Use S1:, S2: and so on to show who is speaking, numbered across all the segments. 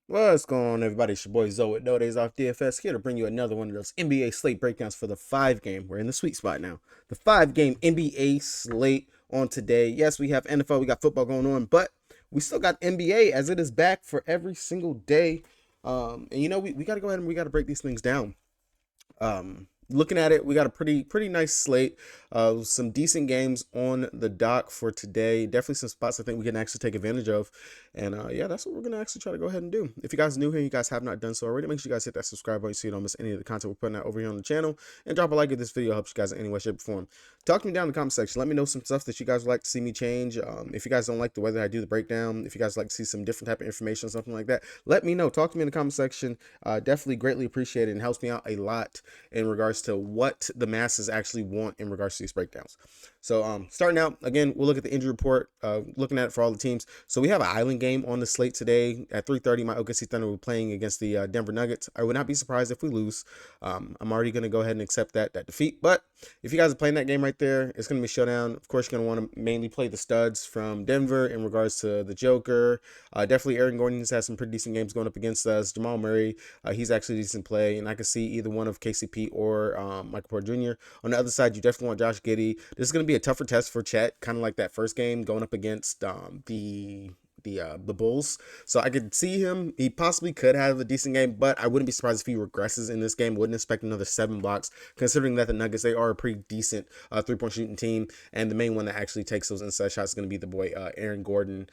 S1: What's going on, everybody? It's your boy Zoe with No Days Off DFS here to bring you another one of those NBA slate breakdowns for the 5 game. We're in the sweet spot now. The 5 game NBA slate on today. Yes, we have NFL, we got football going on, but we still got NBA as it is back for every single day. And we got to go ahead and we got to break these things down. Looking at it, we got a pretty nice slate of some decent games on the dock for today. Definitely some spots I think we can actually take advantage of. And yeah, that's what we're gonna actually try to go ahead and do. If you guys are new here, you guys have not done so already, make sure you guys hit that subscribe button so you don't miss any of the content we're putting out over here on the channel. And drop a like if this video helps you guys in any way, shape, or form. Talk to me down in the comment section. Let me know some stuff that you guys would like to see me change. If you guys don't like the way that I do the breakdown, if you guys like to see some different type of information, something like that, let me know. Talk to me in the comment section. Definitely greatly appreciate it and helps me out a lot in regards to what the masses actually want in regards to these breakdowns. So starting out, again, we'll look at the injury report, looking at it for all the teams. So we have an island game on the slate today at 3:30. My OKC Thunder will be playing against the Denver Nuggets. I would not be surprised if we lose. I'm already going to go ahead and accept that defeat. But if you guys are playing that game right there, it's going to be showdown. Of course, you're going to want to mainly play the studs from Denver in regards to the Joker. Definitely Aaron Gordon's had some pretty decent games going up against us. Jamal Murray, he's actually a decent play. And I can see either one of KCP or Michael Porter Jr. On the other side, you definitely want Josh Giddey. This is going to be a tougher test for Chet, kind of like that first game going up against the Bulls. So I could see him. He possibly could have a decent game, but I wouldn't be surprised if he regresses in this game. Wouldn't expect another 7 blocks, considering that the Nuggets, they are a pretty decent 3-point shooting team, and the main one that actually takes those inside shots is going to be the boy Aaron Gordon.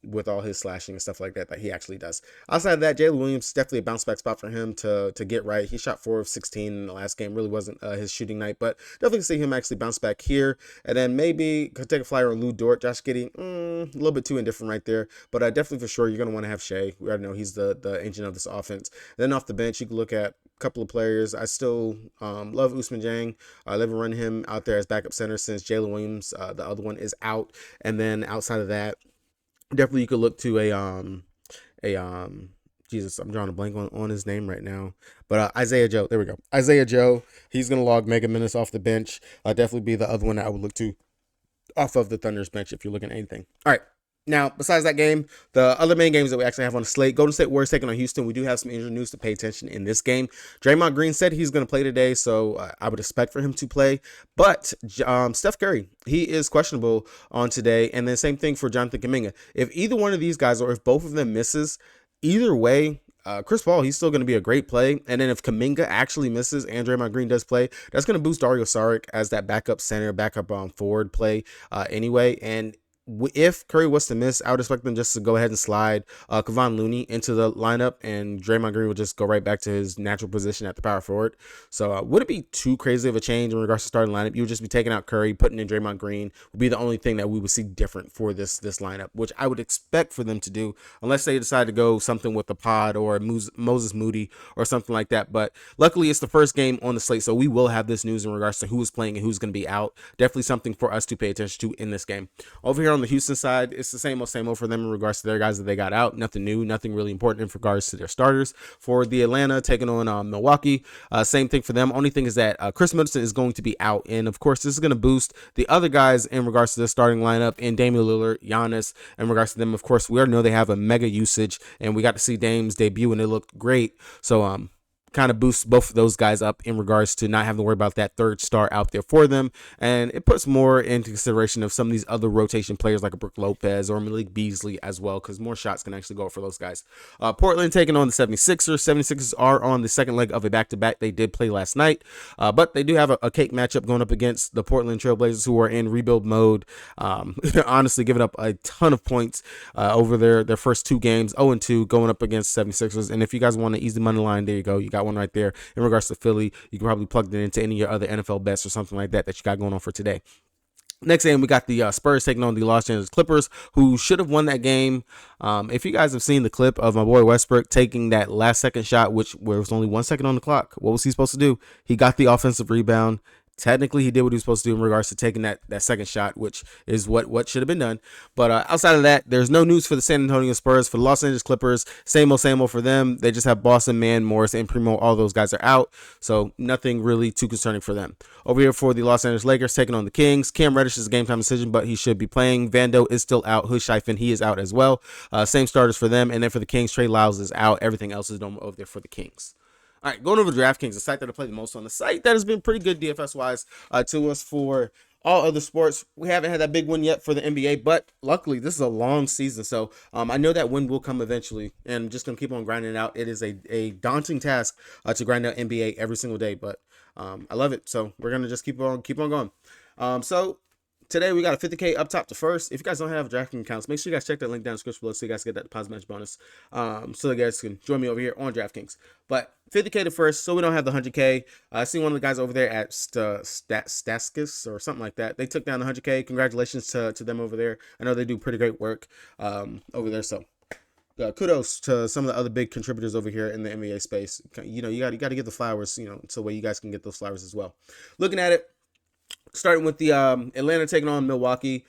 S1: With all his slashing and stuff like that he actually does. Outside of that, Jalen Williams, definitely a bounce back spot for him to get right. He shot 4 of 16 in the last game. Really wasn't his shooting night, but definitely see him actually bounce back here. And then maybe could take a flyer on Lou Dort. Josh Giddey, a little bit too indifferent right there, but definitely for sure you're going to want to have Shea. We already know he's the engine of this offense. Then off the bench, you can look at a couple of players. I still love Usman Jang. I love to run him out there as backup center since Jalen Williams, the other one, is out. And then outside of that, definitely you could look to a Jesus, I'm drawing a blank on his name right now. But Isaiah Joe, there we go. Isaiah Joe, he's gonna log mega minutes off the bench. Definitely be the other one that I would look to off of the Thunder's bench if you're looking at anything. All right. Now, besides that game, the other main games that we actually have on the slate, Golden State Warriors taking on Houston. We do have some injury news to pay attention in this game. Draymond Green said he's going to play today, so I would expect for him to play. But Steph Curry, he is questionable on today. And then same thing for Jonathan Kuminga. If either one of these guys or if both of them misses, either way, Chris Paul, he's still going to be a great play. And then if Kuminga actually misses and Draymond Green does play, that's going to boost Dario Saric as that backup center, backup forward play anyway. And if Curry was to miss, I would expect them just to go ahead and slide Kevon Looney into the lineup, and Draymond Green will just go right back to his natural position at the power forward. So would it be too crazy of a change in regards to starting lineup? You would just be taking out Curry, putting in Draymond Green would be the only thing that we would see different for this lineup, which I would expect for them to do, unless they decide to go something with the pod or Moses Moody or something like that. But luckily, it's the first game on the slate, so we will have this news in regards to who is playing and who's going to be out. Definitely something for us to pay attention to in this game. Over here on the Houston side, it's the same old for them in regards to their guys that they got out. Nothing new, nothing really important in regards to their starters. For the Atlanta taking on Milwaukee, same thing for them. Only thing is that Chris Middleton is going to be out, and of course this is going to boost the other guys in regards to the starting lineup in Damian Lillard, Giannis. In regards to them, of course, we already know they have a mega usage, and we got to see Dame's debut and it looked great. So kind of boosts both of those guys up in regards to not having to worry about that third star out there for them. And it puts more into consideration of some of these other rotation players like a Brook Lopez or Malik Beasley as well, because more shots can actually go for those guys. Portland taking on the 76ers. 76ers are on the second leg of a back-to-back. They did play last night, but they do have a cake matchup going up against the Portland Trailblazers, who are in rebuild mode. Honestly, giving up a ton of points over their first 2 games, 0-2, going up against 76ers. And if you guys want an easy money line, there you go. You got one right there. In regards to Philly, you can probably plug it into any of your other NFL bets or something like that you got going on for today. Next game, we got the Spurs taking on the Los Angeles Clippers, who should have won that game. If you guys have seen the clip of my boy Westbrook taking that last second shot, where it was only 1 second on the clock, what was he supposed to do? He got the offensive rebound, technically he did what he was supposed to do in regards to taking that second shot, which is what should have been done. But outside of that, there's no news for the San Antonio Spurs. For the Los Angeles Clippers, same old for them. They just have Boston, Man, Morris, and Primo. All those guys are out, so nothing really too concerning for them. Over here for the Los Angeles Lakers, taking on the Kings. Cam Reddish is a game time decision, but he should be playing. Vando is still out. Hushaifen, he is out as well. Same starters for them. And then for the Kings, Trey Lyles is out. Everything else is normal over there for the Kings. All right, going over to DraftKings, the site that I play the most on, the site that has been pretty good DFS-wise to us for all other sports. We haven't had that big win yet for the NBA, but luckily this is a long season, so I know that win will come eventually, and I'm just going to keep on grinding it out. It is a daunting task to grind out NBA every single day, but I love it, so we're going to just keep on going. So today we got a 50K up top to first. If you guys don't have DraftKings accounts, make sure you guys check that link down in the description below so you guys get that deposit match bonus. So you guys can join me over here on DraftKings. But 50K to first, so we don't have the 100K. I see one of the guys over there at Staskis or something like that. They took down the 100K. Congratulations to them over there. I know they do pretty great work over there. So kudos to some of the other big contributors over here in the NBA space. You know, you got to give the flowers, you know, so way you guys can get those flowers as well. Looking at it, starting with the Atlanta taking on Milwaukee.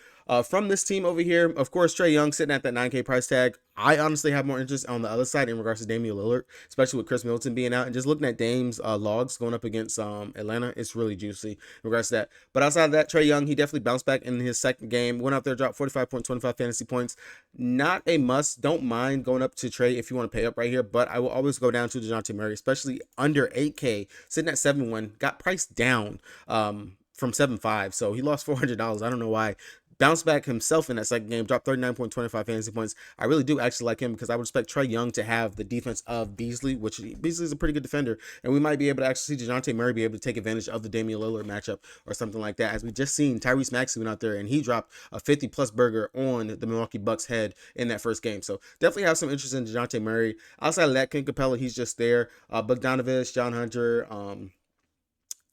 S1: From this team over here, of course, Trae Young sitting at that 9K price tag. I honestly have more interest on the other side in regards to Damian Lillard, especially with Chris Middleton being out. And just looking at Dame's logs going up against Atlanta, it's really juicy in regards to that. But outside of that, Trae Young, he definitely bounced back in his second game. Went out there, dropped 45.25 fantasy points. Not a must. Don't mind going up to Trae if you want to pay up right here. But I will always go down to DeJounte Murray, especially under 8K, sitting at 7-1. Got priced down from 7.5. So he lost $400. I don't know why. Bounced back himself in that second game, dropped 39.25 fantasy points. I really do actually like him because I would expect Trae Young to have the defense of Beasley, which Beasley is a pretty good defender, and we might be able to actually see DeJounte Murray be able to take advantage of the Damian Lillard matchup or something like that. As we just seen, Tyrese Maxey went out there and he dropped a 50-plus burger on the Milwaukee Bucks head in that first game. So definitely have some interest in DeJounte Murray. Outside of that, Clint Capella, he's just there. Bogdanovich, John Hunter,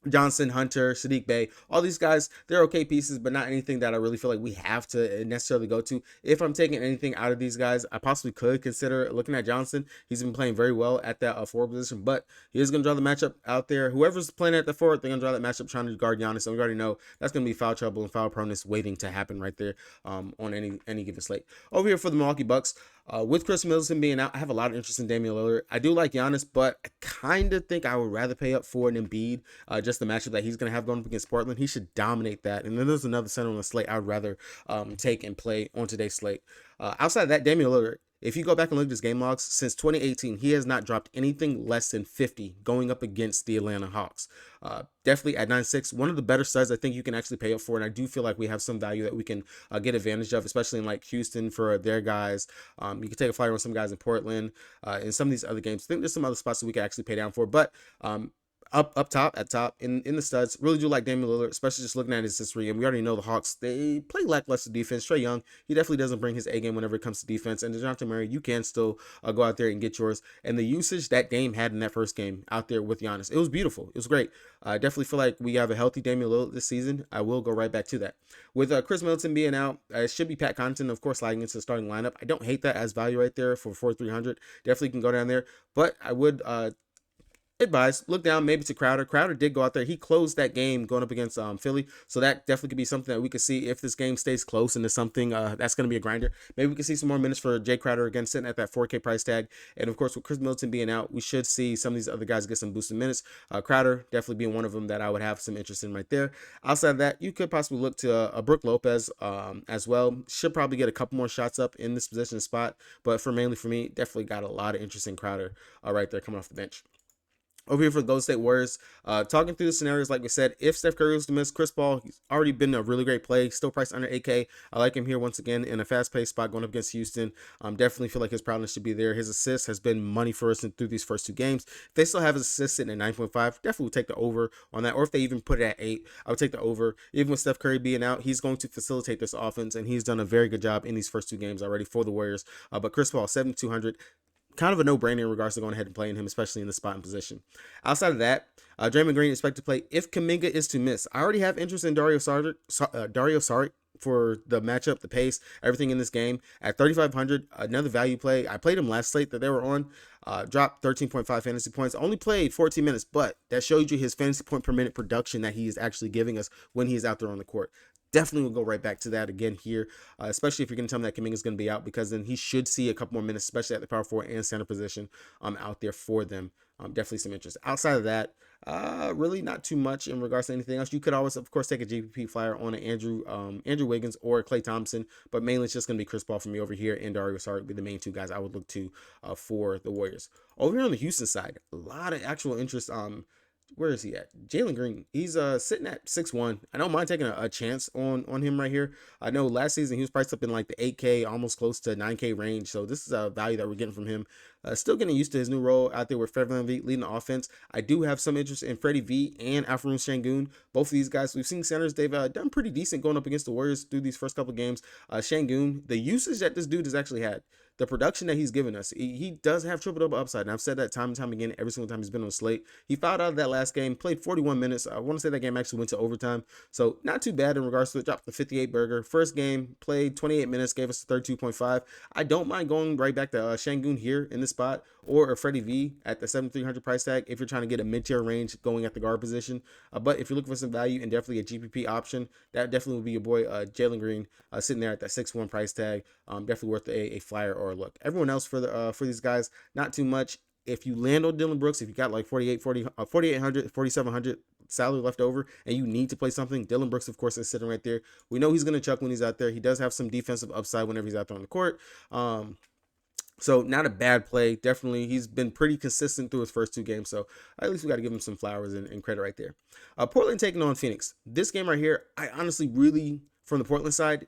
S1: Johnson, Hunter, Sadiq Bey, all these guys, they're okay pieces, but not anything that I really feel like we have to necessarily go to. If I'm taking anything out of these guys, I possibly could consider looking at Johnson. He's been playing very well at that forward position, but he is going to draw the matchup out there. Whoever's playing at the forward, they're going to draw that matchup trying to guard Giannis, and we already know that's going to be foul trouble and foul proneness waiting to happen right there on any given slate. Over here for the Milwaukee Bucks, with Chris Middleton being out, I have a lot of interest in Damian Lillard. I do like Giannis, but I kind of think I would rather pay up for an Embiid, just the matchup that he's going to have going up against Portland. He should dominate that. And then there's another center on the slate I would rather take and play on today's slate. Outside of that, Damian Lillard, if you go back and look at his game logs, since 2018, he has not dropped anything less than 50 going up against the Atlanta Hawks. Definitely at 9.6, one of the better studs I think you can actually pay up for, and I do feel like we have some value that we can get advantage of, especially in like Houston for their guys. You can take a flyer on some guys in Portland, and some of these other games. I think there's some other spots that we can actually pay down for, but up top, at top, in the studs, really do like Damian Lillard, especially just looking at his history. And we already know the Hawks, they play lackluster defense. Trae Young, he definitely doesn't bring his A game whenever it comes to defense. And DeJounte Murray, you can still go out there and get yours. And the usage that Dame had in that first game out there with Giannis, it was beautiful. It was great. I definitely feel like we have a healthy Damian Lillard this season. I will go right back to that. With Chris Middleton being out, it should be Pat Connaughton, of course, sliding into the starting lineup. I don't hate that as value right there for 4,300. Definitely can go down there. But I would advise, look down maybe to Crowder. Crowder did go out there. He closed that game going up against Philly. So that definitely could be something that we could see if this game stays close and it's something that's going to be a grinder. Maybe we can see some more minutes for Jay Crowder again, sitting at that 4K price tag. And of course, with Chris Middleton being out, we should see some of these other guys get some boosted minutes. Crowder definitely being one of them that I would have some interest in right there. Outside of that, you could possibly look to Brook Lopez as well. Should probably get a couple more shots up in this position spot. But mainly for me, definitely got a lot of interest in Crowder right there coming off the bench. Over here for the Golden State Warriors, talking through the scenarios, like we said, if Steph Curry was to miss, Chris Paul, he's already been a really great play, still priced under 8K. I like him here once again in a fast-paced spot going up against Houston. Definitely feel like his prowess should be there. His assist has been money for us through these first two games. If they still have his assist sitting at 9.5, definitely would take the over on that. Or if they even put it at 8, I would take the over. Even with Steph Curry being out, he's going to facilitate this offense, and he's done a very good job in these first two games already for the Warriors. But Chris Paul, 7,200. Kind of a no-brainer in regards to going ahead and playing him, especially in the spot and position. Outside of that, Draymond Green expected to play if Kuminga is to miss. I already have interest in Dario Saric for the matchup, the pace, everything in this game. At 3,500, another value play. I played him last slate that they were on. Dropped 13.5 fantasy points. Only played 14 minutes, but that shows you his fantasy point per minute production that he is actually giving us when he's out there on the court. Definitely will go right back to that again here, especially if you're going to tell me that Kuminga is going to be out, because then he should see a couple more minutes, especially at the power forward and center position out there for them. Definitely some interest. Outside of that, really not too much in regards to anything else. You could always, of course, take a GPP flyer on an Andrew Wiggins or Klay Thompson, but mainly it's just going to be Chris Paul for me over here, and Dario Saric would be the main two guys I would look to for the Warriors. Over here on the Houston side, a lot of actual interest. Where is he at? Jalen Green. He's sitting at 6'1". I don't mind taking a chance on him right here. I know last season he was priced up in like the 8K, almost close to 9K range. So this is a value that we're getting from him. Still getting used to his new role out there with Freddie VanVleet leading the offense. I do have some interest in Freddie V and Alperen Sengun. Both of these guys, we've seen centers. They've done pretty decent going up against the Warriors through these first couple of games. Sengun, the usage that this dude has actually had, the production that he's given us, he does have triple-double upside. And I've said that time and time again, every single time he's been on the slate. He fouled out of that last game, played 41 minutes. I want to say that game actually went to overtime. So not too bad in regards to it. Dropped the 58 burger. First game, played 28 minutes, gave us a 32.5. I don't mind going right back to Sengun here in this spot, or a Freddie V at the 7,300 price tag if you're trying to get a mid-tier range going at the guard position. But if you're looking for some value and definitely a GPP option, that definitely would be your boy Jalen Green sitting there at that 6'1" price tag. Definitely worth a flyer or a look. Everyone else for these guys, not too much. If you land on Dylan Brooks, if you got like 4,800, 4,700 salary left over and you need to play something, Dylan Brooks, of course, is sitting right there. We know he's going to chuck when he's out there. He does have some defensive upside whenever he's out there on the court. So not a bad play. Definitely, he's been pretty consistent through his first two games. So at least we got to give him some flowers and credit right there. Portland taking on Phoenix. This game right here, I honestly really, from the Portland side,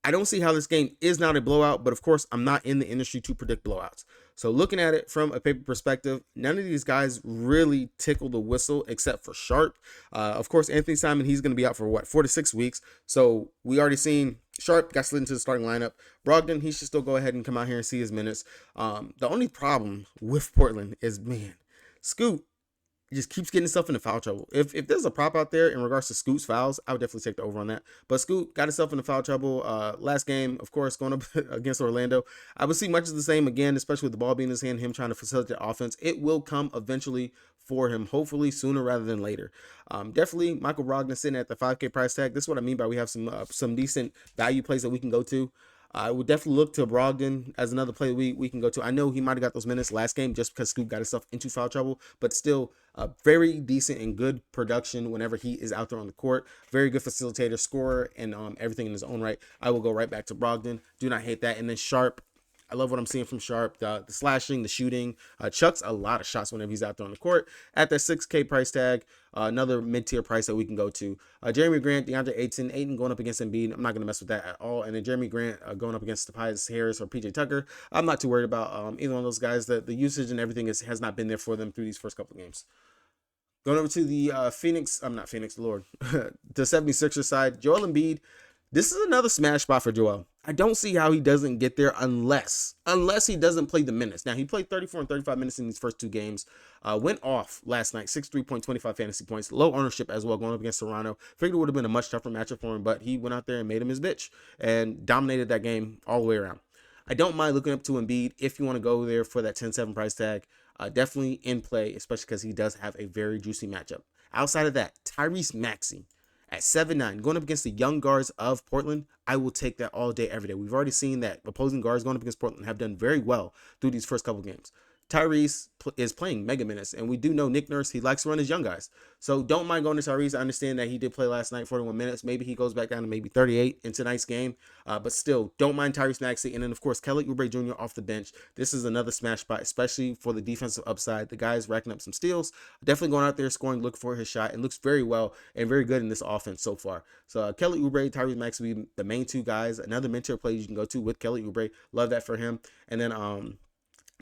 S1: I don't see how this game is not a blowout, but of course, I'm not in the industry to predict blowouts. So looking at it from a paper perspective, none of these guys really tickle the whistle except for Sharp. Of course, Anthony Simon, he's going to be out for what, 4 to 6 weeks. So we already seen Sharp got slid into the starting lineup. Brogdon, he should still go ahead and come out here and see his minutes. The only problem with Portland is, man, Scoot just keeps getting himself into foul trouble. If there's a prop out there in regards to Scoot's fouls, I would definitely take the over on that. But Scoot got himself into foul trouble last game, of course, going up against Orlando. I would see much of the same again, especially with the ball being in his hand, him trying to facilitate offense. It will come eventually for him, hopefully sooner rather than later. Definitely Michael Brogdon sitting at the 5K price tag. This is what I mean by we have some decent value plays that we can go to. I would definitely look to Brogdon as another play we can go to. I know he might have got those minutes last game just because Scoot got himself into foul trouble, but still very decent and good production whenever he is out there on the court. Very good facilitator, scorer, and everything in his own right. I will go right back to Brogdon. Do not hate that. And then Sharp. I love what I'm seeing from Sharp, the slashing, the shooting. Chucks a lot of shots whenever he's out there on the court. At that 6K price tag, another mid-tier price that we can go to. Jeremy Grant, DeAndre Ayton going up against Embiid. I'm not going to mess with that at all. And then Jeremy Grant going up against Tobias Harris or PJ Tucker. I'm not too worried about either one of those guys. The usage and everything has not been there for them through these first couple of games. Going over to the the 76ers side, Joel Embiid. This is another smash spot for Joel. I don't see how he doesn't get there unless he doesn't play the minutes. Now, he played 34 and 35 minutes in these first two games. Went off last night, 63.25 fantasy points. Low ownership as well, going up against Toronto. Figured it would have been a much tougher matchup for him, but he went out there and made him his bitch and dominated that game all the way around. I don't mind looking up to Embiid if you want to go there for that 10-7 price tag. Definitely in play, especially because he does have a very juicy matchup. Outside of that, Tyrese Maxey at 7'9", going up against the young guards of Portland, I will take that all day, every day. We've already seen that opposing guards going up against Portland have done very well through these first couple games. Tyrese is playing mega minutes, and we do know Nick Nurse, he likes to run his young guys. So don't mind going to Tyrese. I understand that he did play last night, 41 minutes. Maybe he goes back down to maybe 38 in tonight's game. But still, don't mind Tyrese Maxey. And then, of course, Kelly Oubre Jr. off the bench. This is another smash spot, especially for the defensive upside. The guy's racking up some steals. Definitely going out there scoring, looking for his shot, and looks very well and very good in this offense so far. So Kelly Oubre, Tyrese Maxey will be the main two guys. Another mentor play you can go to with Kelly Oubre. Love that for him. And then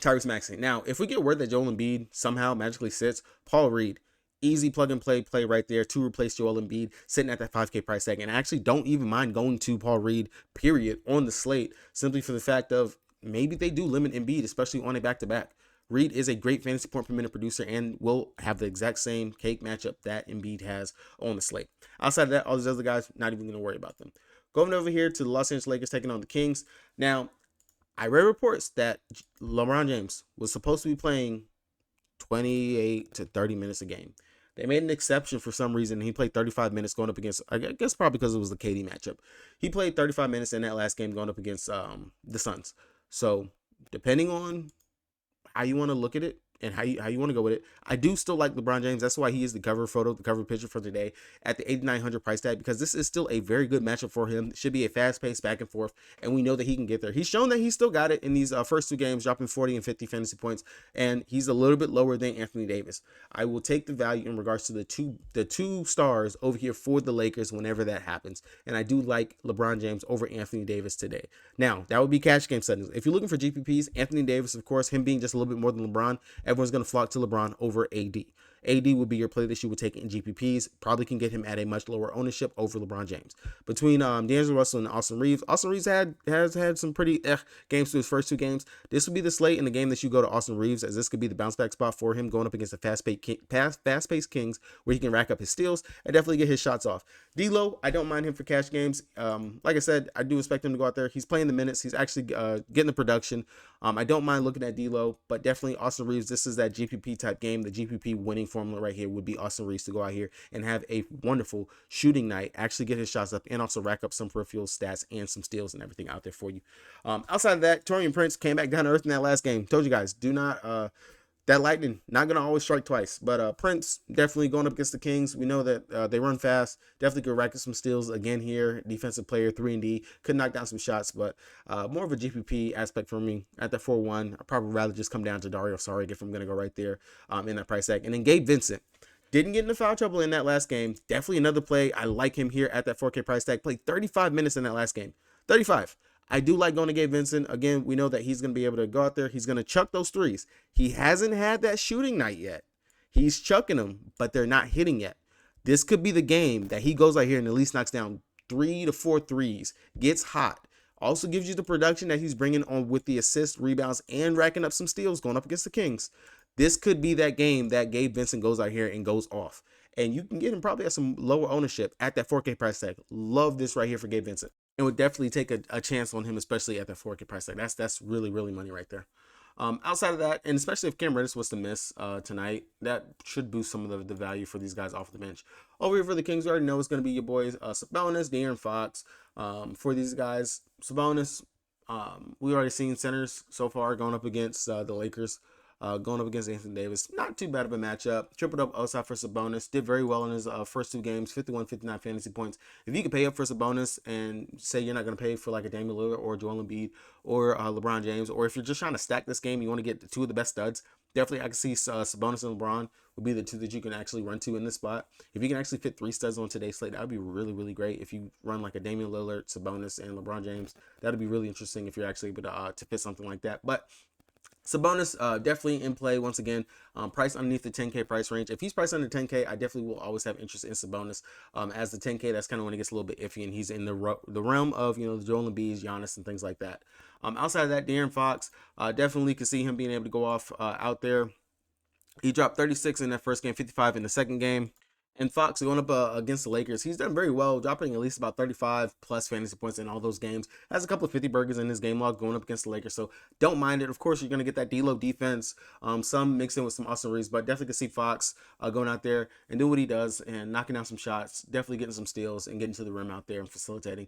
S1: Tyrese Maxey. Now, if we get word that Joel Embiid somehow magically sits, Paul Reed, easy plug and play right there to replace Joel Embiid, sitting at that 5K price tag. And I actually don't even mind going to Paul Reed, period, on the slate, simply for the fact of maybe they do limit Embiid, especially on a back-to-back. Reed is a great fantasy point per minute producer and will have the exact same cake matchup that Embiid has on the slate. Outside of that, all these other guys, not even going to worry about them. Going over here to the Los Angeles Lakers taking on the Kings. Now, I read reports that LeBron James was supposed to be playing 28 to 30 minutes a game. They made an exception for some reason. He played 35 minutes going up against, I guess probably because it was the KD matchup. He played 35 minutes in that last game going up against the Suns. So depending on how you want to look at it and how you want to go with it, I do still like LeBron James. That's why he is the cover photo, the cover picture for today at the 8,900 price tag, because this is still a very good matchup for him. It should be a fast paced back and forth, and we know that he can get there. He's shown that he still got it in these first two games, dropping 40 and 50 fantasy points, and he's a little bit lower than Anthony Davis. I will take the value in regards to the two stars over here for the Lakers whenever that happens, and I do like LeBron James over Anthony Davis today. Now, that would be cash game settings. If you're looking for GPPs, Anthony Davis, of course, him being just a little bit more than LeBron, everyone's going to flock to LeBron over AD. AD would be your play that you would take in GPPs. Probably can get him at a much lower ownership over LeBron James. Between D'Angelo Russell and Austin Reeves has had some pretty games through his first two games. This would be the slate in the game that you go to Austin Reeves, as this could be the bounce back spot for him going up against the fast-paced Kings, where he can rack up his steals and definitely get his shots off. D'Lo, I don't mind him for cash games. Like I said, I do expect him to go out there. He's playing the minutes. He's actually getting the production. I don't mind looking at D'Lo, but definitely Austin Reeves. This is that GPP type game. The GPP winning formula right here would be Austin Reeves to go out here and have a wonderful shooting night, actually get his shots up, and also rack up some peripheral stats and some steals and everything out there for you. Outside of that, Taurean Prince came back down to earth in that last game. Told you guys, do not that lightning not gonna always strike twice, but Prince definitely going up against the Kings. We know that they run fast. Definitely could rack up some steals again here. Defensive player, 3-and-D, could knock down some shots, but more of a GPP aspect for me at the 4-1. I'd probably rather just come down to Dario Saric if I'm gonna go right there in that price tag. And then Gabe Vincent didn't get into foul trouble in that last game. Definitely another play. I like him here at that 4K price tag. Played 35 minutes in that last game. 35. I do like going to Gabe Vincent. Again, we know that he's going to be able to go out there. He's going to chuck those threes. He hasn't had that shooting night yet. He's chucking them, but they're not hitting yet. This could be the game that he goes out here and at least knocks down 3 to 4 threes, gets hot. Also gives you the production that he's bringing on with the assists, rebounds, and racking up some steals going up against the Kings. This could be that game that Gabe Vincent goes out here and goes off. And you can get him probably at some lower ownership at that 4K price tag. Love this right here for Gabe Vincent. And would definitely take a chance on him, especially at that 4K price tag. That's really, really money right there. Outside of that, and especially if Cam Reddish was to miss tonight, that should boost some of the value for these guys off the bench. Over here for the Kings, we already know it's going to be your boys Sabonis, De'Aaron Fox. For these guys, Sabonis, we already seen centers so far going up against the Lakers. Going up against Anthony Davis. Not too bad of a matchup. Tripled up outside for Sabonis. Did very well in his first two games. 51, 59 fantasy points. If you could pay up for Sabonis and say you're not going to pay for like a Damian Lillard or Joel Embiid or LeBron James, or if you're just trying to stack this game, you want to get the two of the best studs, definitely I can see Sabonis and LeBron would be the two that you can actually run to in this spot. If you can actually fit 3 studs on today's slate, that would be really, really great. If you run like a Damian Lillard, Sabonis, and LeBron James, that would be really interesting if you're actually able to fit something like that. But Sabonis definitely in play once again. Price underneath the 10K price range. If he's priced under 10K, I definitely will always have interest in Sabonis. As the 10K, that's kind of when it gets a little bit iffy, and he's in the realm of the Joel Embiid, Giannis, and things like that. Outside of that, De'Aaron Fox, definitely could see him being able to go off out there. He dropped 36 in that first game, 55 in the second game. And Fox going up against the Lakers, he's done very well, dropping at least about 35 plus fantasy points in all those games. Has a couple of 50 burgers in his game log going up against the Lakers, so don't mind it. Of course, you're going to get that D'Lo defense, some mixed in with some Austin Reeves, but definitely can see Fox going out there and doing what he does and knocking down some shots, definitely getting some steals and getting to the rim out there and facilitating.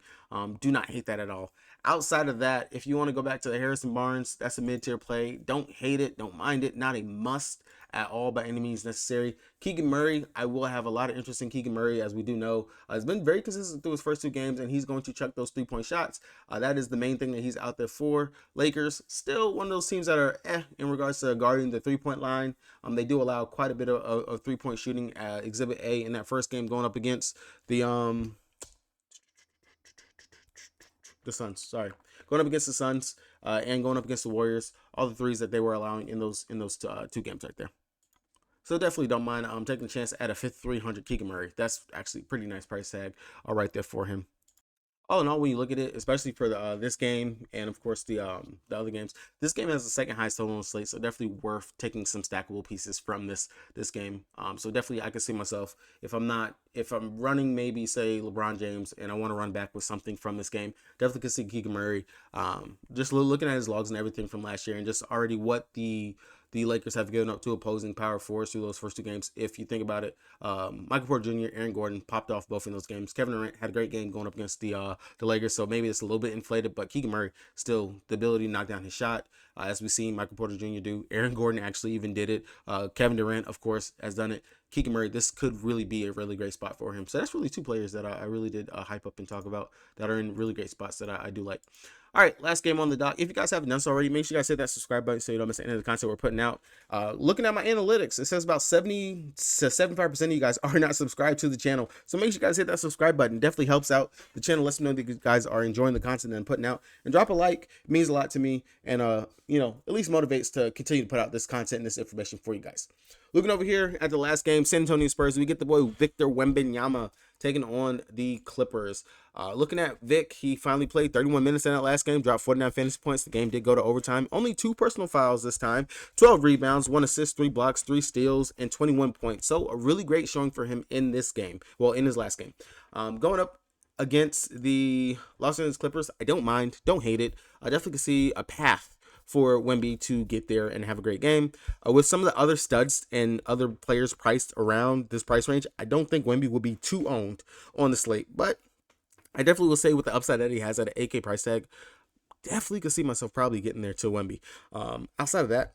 S1: Do not hate that at all. Outside of that, if you want to go back to the Harrison Barnes, that's a mid-tier play. Don't hate it, don't mind it, not a must at all by any means necessary. Keegan Murray, I will have a lot of interest in Keegan Murray, as we do know. He's been very consistent through his first two games, and he's going to chuck those 3-point shots. That is the main thing that he's out there for. Lakers, still one of those teams that are in regards to guarding the 3-point line. They do allow quite a bit of 3-point shooting. Exhibit A in that first game going up against the Suns. Sorry, going up against the Suns and going up against the Warriors. All the threes that they were allowing in those two games right there. So definitely don't mind taking a chance at a 5,300 Keegan Murray. That's actually a pretty nice price tag right there for him. all in all, when you look at it, especially for this game and of course the other games, this game has the second highest total on the slate, so definitely worth taking some stackable pieces from this game. So definitely I can see myself if I'm running maybe say LeBron James and I want to run back with something from this game, definitely could see Keegan Murray. Just looking at his logs and everything from last year, and just already what the Lakers have given up to opposing power forwards through those first two games. If you think about it, Michael Porter Jr., Aaron Gordon popped off both in those games. Kevin Durant had a great game going up against the Lakers, so maybe it's a little bit inflated, but Keegan Murray still the ability to knock down his shot, as we've seen Michael Porter Jr. do. Aaron Gordon actually even did it. Kevin Durant, of course, has done it. Keegan Murray, this could really be a really great spot for him. So that's really two players that I really did hype up and talk about that are in really great spots that I do like. All right, last game on the dock. If you guys haven't done so already, make sure you guys hit that subscribe button so you don't miss any of the content we're putting out. Looking at my analytics, it says about 70 to 75% of you guys are not subscribed to the channel. So make sure you guys hit that subscribe button. It definitely helps out the channel. Lets me know that you guys are enjoying the content that I'm putting out. And drop a like. It means a lot to me. And, you know, at least motivates to continue to put out this content and this information for you guys. Looking over here at the last game, San Antonio Spurs, we get the boy Victor Wembanyama taking on the Clippers. Looking at Vic, he finally played 31 minutes in that last game, dropped 49 fantasy points. The game did go to overtime. Only 2 personal fouls this time, 12 rebounds, 1 assist, 3 blocks, 3 steals, and 21 points. So a really great showing for him in this game. Well, in his last game. Going up against the Los Angeles Clippers, I don't mind, don't hate it. I definitely can see a path for Wemby to get there and have a great game. With some of the other studs and other players priced around this price range, I don't think Wemby will be too owned on the slate, but I definitely will say with the upside that he has at an 8K price tag, definitely could see myself probably getting there to Wemby. Outside of that,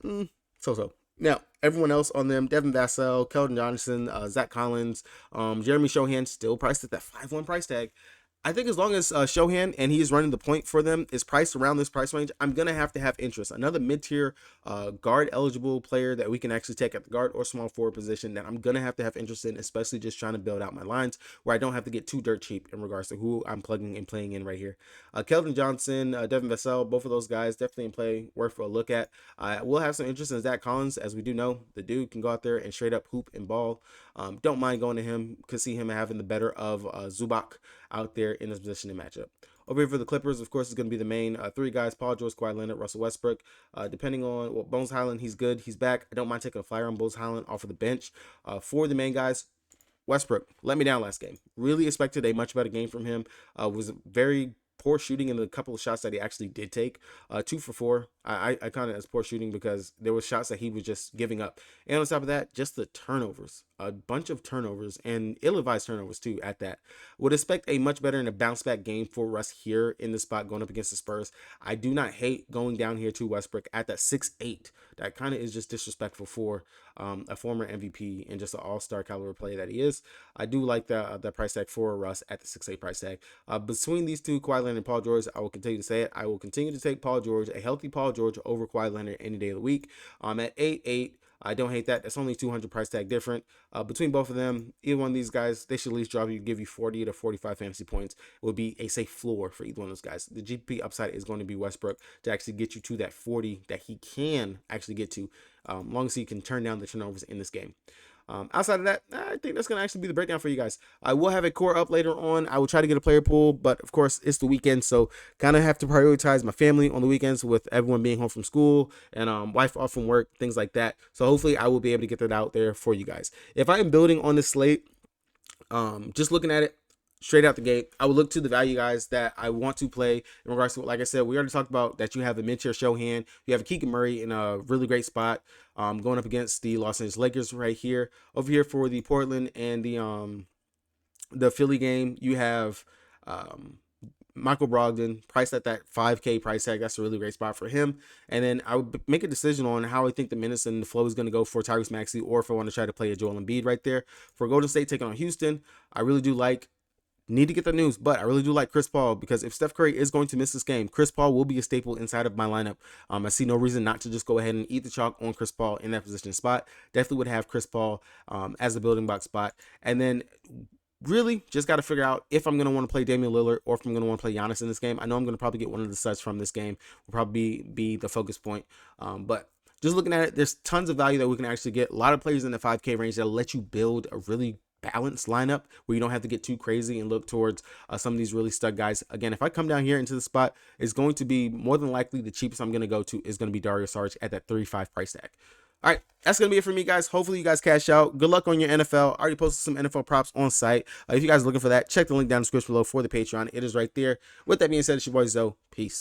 S1: so. Now, everyone else on them, Devin Vassell, Keldon Johnson, Zach Collins, Jeremy Shohan, still priced at that 5-1 price tag. I think as long as Shohan and he's running the point for them is priced around this price range, I'm going to have interest. Another mid-tier guard eligible player that we can actually take at the guard or small forward position that I'm going to have interest in, especially just trying to build out my lines where I don't have to get too dirt cheap in regards to who I'm plugging and playing in right here. Keldon Johnson, Devin Vassell, both of those guys definitely in play, worth a look at. We'll have some interest in Zach Collins. As we do know, the dude can go out there and straight up hoop and ball. Don't mind going to him. Could see him having the better of Zubac out there in this position and matchup. Over here for the Clippers, of course, is going to be the main 3 guys: Paul George, Kawhi Leonard, Russell Westbrook. Depending on Bones Highland, he's good. He's back. I don't mind taking a flyer on Bones Highland off of the bench. For the main guys, Westbrook let me down last game. Really expected a much better game from him. Was very poor shooting in the couple of shots that he actually did take. 2 for 4. I count it as poor shooting because there were shots that he was just giving up. And on top of that, just the turnovers. A bunch of turnovers and ill-advised turnovers too at that. Would expect a much better and a bounce back game for Russ here in the spot going up against the Spurs. I do not hate going down here to Westbrook at that 6'8". That kind of is just disrespectful for a former MVP and just an all-star caliber player that he is. I do like the price tag for Russ at the 6'8" price tag. Between these two, Kawhi Leonard and Paul George, I will continue to say it. I will continue to take Paul George, a healthy Paul George over Kawhi Leonard any day of the week. At 8'8", I don't hate that. That's only 200 price tag different. Between both of them, either one of these guys, they should at least give you 40 to 45 fantasy points. It would be a safe floor for either one of those guys. The GP upside is going to be Westbrook to actually get you to that 40 that he can actually get to, long as he can turn down the turnovers in this game. Outside of that, I think that's going to actually be the breakdown for you guys. I will have a core up later on. I will try to get a player pool, but of course it's the weekend, so kind of have to prioritize my family on the weekends with everyone being home from school and wife off from work, things like that. So hopefully I will be able to get that out there for you guys. If I am building on this slate, just looking at it straight out the gate, I would look to the value guys that I want to play in regards to, like I said, we already talked about that you have a mid-tier Shohan, you have a Keegan Murray in a really great spot, going up against the Los Angeles Lakers right here. Over here for the Portland and the Philly game, you have Michael Brogdon priced at that 5K price tag. That's a really great spot for him. And then I would make a decision on how I think the minutes and the flow is going to go for Tyrese Maxey, or if I want to try to play a Joel Embiid right there. For Golden State taking on Houston, I really do need to get the news, but I really do like Chris Paul, because if Steph Curry is going to miss this game, Chris Paul will be a staple inside of my lineup. I see no reason not to just go ahead and eat the chalk on Chris Paul in that position spot. Definitely would have Chris Paul as a building block spot. And then really just got to figure out if I'm going to want to play Damian Lillard or if I'm going to want to play Giannis in this game. I know I'm going to probably get one of the sets from this game. Will probably be the focus point. But just looking at it, there's tons of value that we can actually get. A lot of players in the 5K range that'll let you build a really balanced lineup where you don't have to get too crazy and look towards some of these really stud guys. Again, if I come down here into the spot, it's going to be more than likely the cheapest I'm going to go to is going to be Dario Saric at that 35 price tag. All right, that's going to be it for me, guys. Hopefully you guys cash out. Good luck on your NFL. I already posted some NFL props on site. If you guys are looking for that, check the link down in the description below for the Patreon. It is right there. With that being said, it's your boy Zoe. Peace.